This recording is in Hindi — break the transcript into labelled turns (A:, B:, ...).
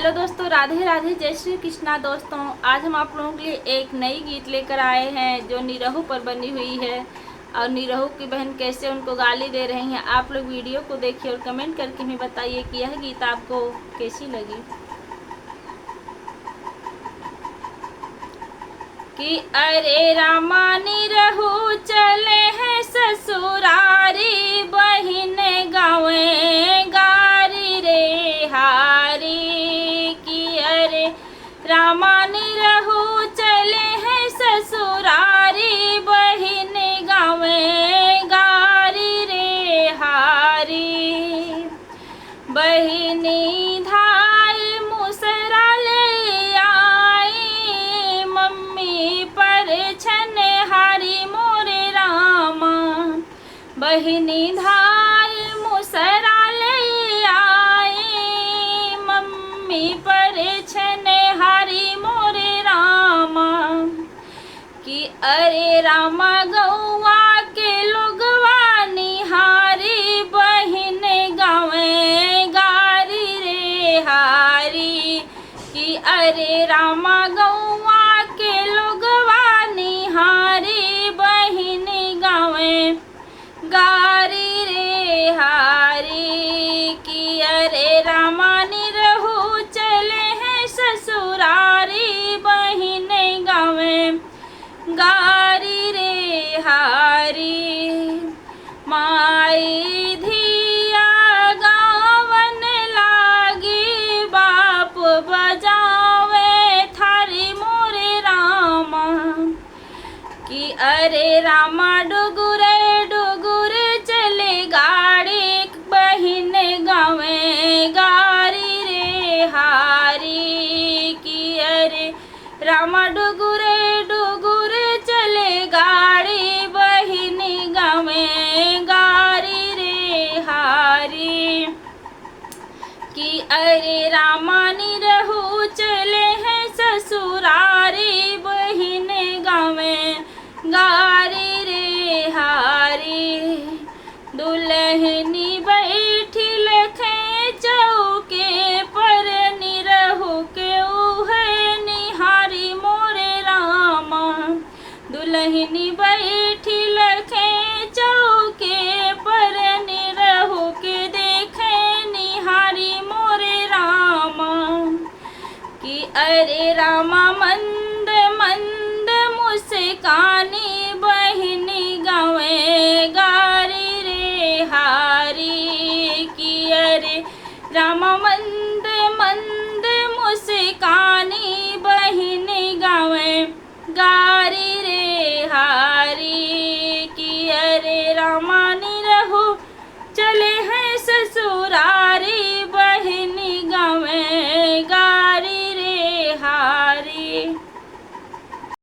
A: हेलो दोस्तों, राधे राधे, जय श्री कृष्णा। दोस्तों आज हम आप लोगों के लिए एक नई गीत लेकर आए हैं जो निरहु पर बनी हुई है और निरहु की बहन कैसे उनको गाली दे रही हैं। आप लोग वीडियो को देखिए और कमेंट करके हमें बताइए कि यह गीत आपको कैसी लगी। कि अरे रामा निरहु चले हैं ससुरारी, बहिन गावे गारी रे हारी। कि अरे रामा निरहु चले हैं ससुरारी, बहिन गावे गारी रे हारी। बहिनी धाई मुसरा ले आई, मम्मी पर छन हारी मोरे रामा। बहिनी धाई मुसरा ले आई, मम्मी पर छन हारी मोरे रामा। कि अरे रामा गौआ के लोगवा निहारी, बहिन गावे गारी रे हारी। कि अरे रामा गौआ के लोगवा निहारी, बहिन गावे गारी रे हारी। कि अरे रामा निरहु चले हैं ससुरारी, बहिन गावे गारी रे हारी। माई धिया गावन लागी, बाप बजावे थारी मोरे रामा। कि अरे रामा डुगुरे डुगुरे चले गाड़ी, बहिन गावे गारी रे हारी। कि अरे रामा डुगुरे डुगुरे चले गाड़ी, बहिन गावे गारी रे हारी। कि अरे रामा निरहु चले हैं ससुरारी, बहिन गावे गारी रे हारी। दुल्हनी बैठी लखे चौके पर, निरहु के उहे निहारी मोरे रामा। दुल्हनी बैठी लखे चौके पर, निरहु के देखे निहारी मोरे रामा। कि अरे रामा मंद मंद मुस्कानी, बहिन गावे गारी रे हारी। कि अरे रामा मंद